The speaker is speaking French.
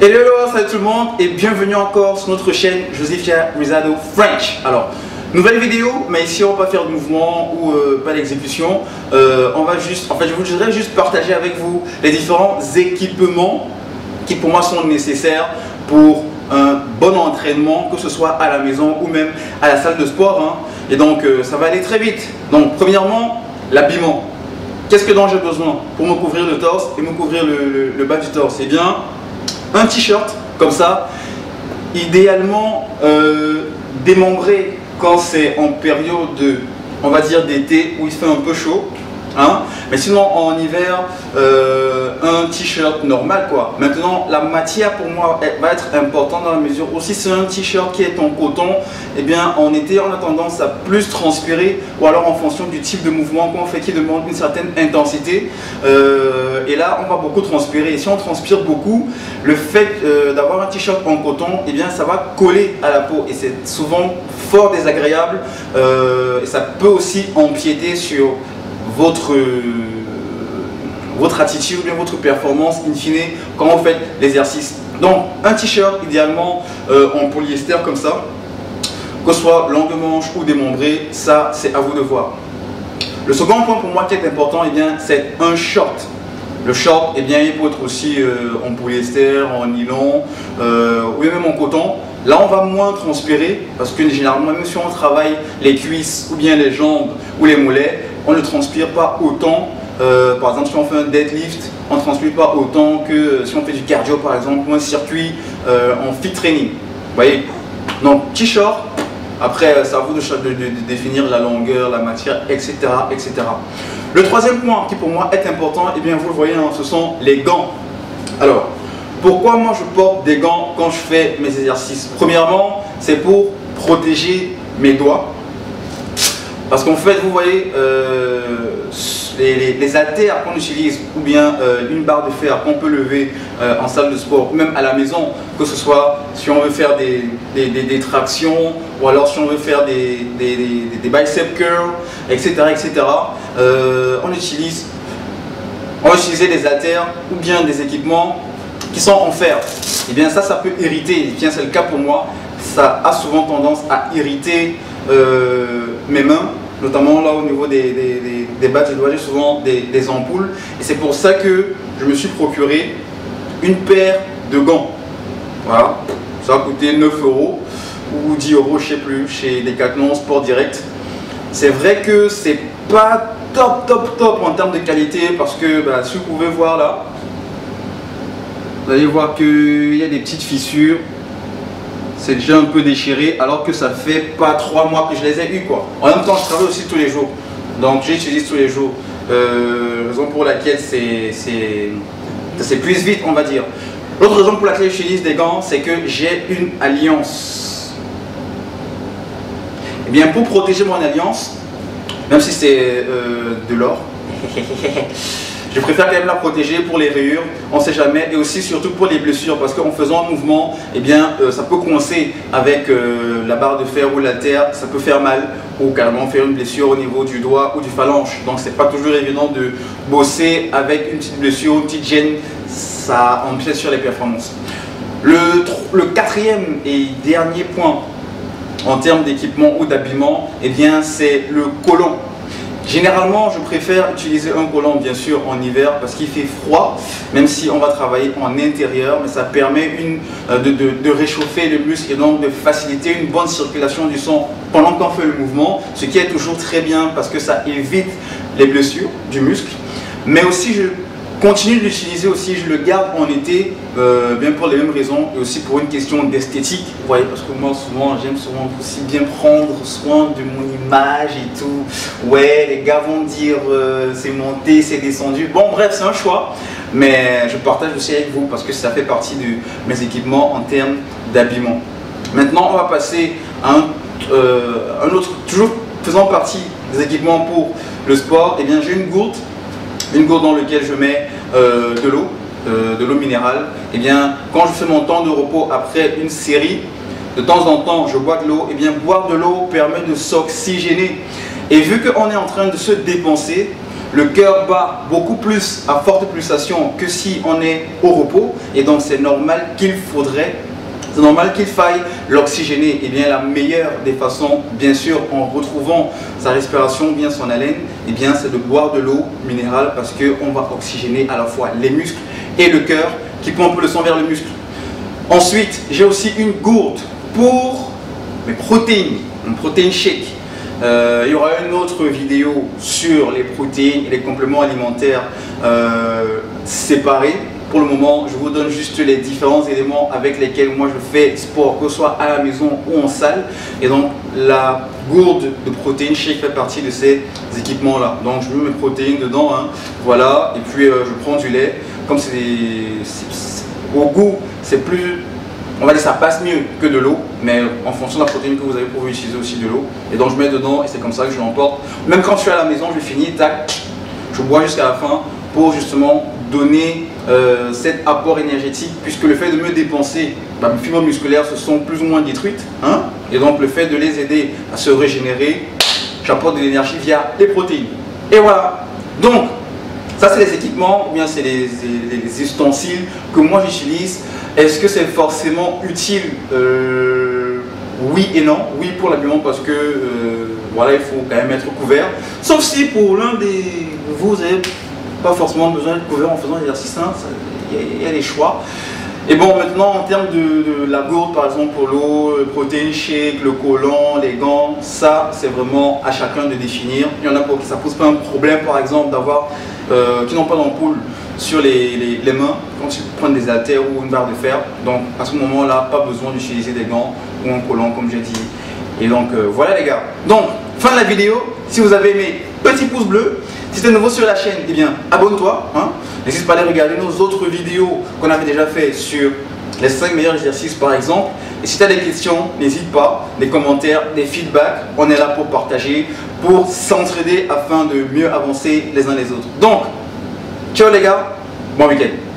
Hello, salut tout le monde et bienvenue encore sur notre chaîne Josefia Rizado French. Alors, nouvelle vidéo, mais ici on va pas faire de mouvement ou pas d'exécution. On va juste, je voudrais juste partager avec vous les différents équipements qui pour moi sont nécessaires pour un bon entraînement, que ce soit à la maison ou même à la salle de sport. Et donc ça va aller très vite. Donc premièrement, l'habillement. Qu'est-ce que dont j'ai besoin pour me couvrir le torse et me couvrir le bas du torse? Eh bien, un t-shirt comme ça, idéalement démembré quand c'est en période de, on va dire, d'été où il fait un peu chaud. Mais sinon en hiver, un t-shirt normal quoi. Maintenant la matière pour moi va être importante dans la mesure aussi c'est un t-shirt qui est en coton, et bien en été on a tendance à plus transpirer, ou alors en fonction du type de mouvement qu'on fait qui demande une certaine intensité, et là on va beaucoup transpirer, et si on transpire beaucoup, le fait d'avoir un t-shirt en coton, et bien ça va coller à la peau et c'est souvent fort désagréable, et ça peut aussi empiéter sur votre attitude ou bien votre performance in fine quand vous faites l'exercice. Donc un t-shirt idéalement en polyester comme ça, que ce soit longue manche ou démembré, ça c'est à vous de voir. Le second point pour moi qui est important, c'est un short. Le short, il peut être aussi en polyester, en nylon ou même en coton. Là on va moins transpirer parce que généralement même si on travaille les cuisses ou bien les jambes ou les mollets, on ne transpire pas autant. Par exemple si on fait un deadlift, on ne transpire pas autant que si on fait du cardio par exemple, ou un circuit en fit training. Vous voyez? Donc t-shirt, après c'est à vous de définir la longueur, la matière, etc., etc. Le troisième point qui pour moi est important, vous le voyez, ce sont les gants. Alors, pourquoi moi je porte des gants quand je fais mes exercices? Premièrement, c'est pour protéger mes doigts. Parce qu'en fait, vous voyez, les haltères qu'on utilise, ou bien une barre de fer qu'on peut lever en salle de sport, ou même à la maison, que ce soit si on veut faire des tractions, ou alors si on veut faire des bicep curls, etc., etc., on va utiliser des haltères ou bien des équipements qui sont en fer. Et bien ça peut irriter, c'est le cas pour moi, ça a souvent tendance à irriter mes mains, notamment là au niveau des bas de doigts, j'ai souvent des ampoules, et c'est pour ça que je me suis procuré une paire de gants. Voilà, ça a coûté 9 € ou 10 € je sais plus, chez Decathlon Sport Direct. C'est vrai que c'est pas top en termes de qualité, parce que si vous pouvez voir là, vous allez voir qu'il y a des petites fissures. C'est déjà un peu déchiré, alors que ça fait pas 3 mois que je les ai eu quoi. En même temps je travaille aussi tous les jours, donc j'utilise tous les jours, raison pour laquelle ça s'épuise vite on va dire. L'autre raison pour laquelle j'utilise des gants, c'est que j'ai une alliance. Et bien pour protéger mon alliance, même si c'est de l'or, je préfère quand même la protéger pour les rayures, on ne sait jamais, et aussi surtout pour les blessures, parce qu'en faisant un mouvement, ça peut coincer avec la barre de fer ou la terre, ça peut faire mal, ou carrément faire une blessure au niveau du doigt ou du phalange. Donc c'est pas toujours évident de bosser avec une petite blessure, une petite gêne, ça empiète sur les performances. Le quatrième et dernier point en termes d'équipement ou d'habillement, c'est le collant. Généralement, je préfère utiliser un collant bien sûr en hiver parce qu'il fait froid, même si on va travailler en intérieur, mais ça permet de réchauffer le muscle et donc de faciliter une bonne circulation du sang pendant qu'on fait le mouvement, ce qui est toujours très bien parce que ça évite les blessures du muscle. Mais aussi je continue de l'utiliser aussi, je le garde en été, bien pour les mêmes raisons et aussi pour une question d'esthétique, vous voyez, parce que moi souvent j'aime souvent aussi bien prendre soin de mon image et tout. Ouais, les gars vont dire c'est monté, c'est descendu. Bon bref, c'est un choix, mais je partage aussi avec vous parce que ça fait partie de mes équipements en termes d'habillement. Maintenant on va passer à un autre, toujours faisant partie des équipements pour le sport. J'ai une gourde dans laquelle je mets de l'eau minérale. Quand je fais mon temps de repos après une série, de temps en temps je bois de l'eau. Boire de l'eau permet de s'oxygéner, et vu qu'on est en train de se dépenser, le cœur bat beaucoup plus à forte pulsation que si on est au repos, et donc c'est normal qu'il faille l'oxygéner. Et bien la meilleure des façons, bien sûr, en retrouvant sa respiration, bien son haleine, et bien c'est de boire de l'eau minérale, parce qu'on va oxygéner à la fois les muscles et le cœur qui pompe le sang vers le muscle. Ensuite, j'ai aussi une gourde pour mes protéines, un protein shake. Il y aura une autre vidéo sur les protéines et les compléments alimentaires séparés. Pour le moment, je vous donne juste les différents éléments avec lesquels moi je fais sport, que ce soit à la maison ou en salle. Et donc la gourde de protéines shake fait partie de ces équipements-là. Donc je mets mes protéines dedans, hein, voilà, et puis je prends du lait. Comme c'est au goût, c'est plus, on va dire, ça passe mieux que de l'eau, mais en fonction de la protéine que vous avez, pour utiliser aussi de l'eau. Et donc je mets dedans et c'est comme ça que je l'emporte. Même quand je suis à la maison, je finis, tac, je bois jusqu'à la fin pour justement donner cet apport énergétique, puisque le fait de me dépenser, mes fibres musculaires se sont plus ou moins détruites, hein, et donc le fait de les aider à se régénérer, j'apporte de l'énergie via les protéines. Et voilà, donc ça c'est les équipements, ou bien c'est les ustensiles que moi j'utilise. Est-ce que c'est forcément utile? Oui et non. Oui pour l'habillement, parce que voilà, il faut quand même être couvert. Sauf si pour l'un des vous n'avez pas forcément besoin d'être couvert en faisant l'exercice, hein, il y a des choix. Et bon, maintenant en termes de la gourde par exemple pour l'eau, le protein shake, le collant, les gants, ça c'est vraiment à chacun de définir. Il y en a pour qui ça pose pas un problème, par exemple d'avoir qui n'ont pas d'ampoule sur les mains quand ils prennent des haltères ou une barre de fer. Donc à ce moment là, pas besoin d'utiliser des gants ou un collant comme j'ai dit. Et donc voilà les gars. Donc fin de la vidéo. Si vous avez aimé, petit pouce bleu. Si tu es nouveau sur la chaîne, eh bien abonne-toi, hein. N'hésite pas à aller regarder nos autres vidéos qu'on avait déjà fait sur les 5 meilleurs exercices par exemple. Et si tu as des questions, n'hésite pas, des commentaires, des feedbacks, on est là pour partager, pour s'entraider afin de mieux avancer les uns les autres. Donc, ciao les gars, bon week-end.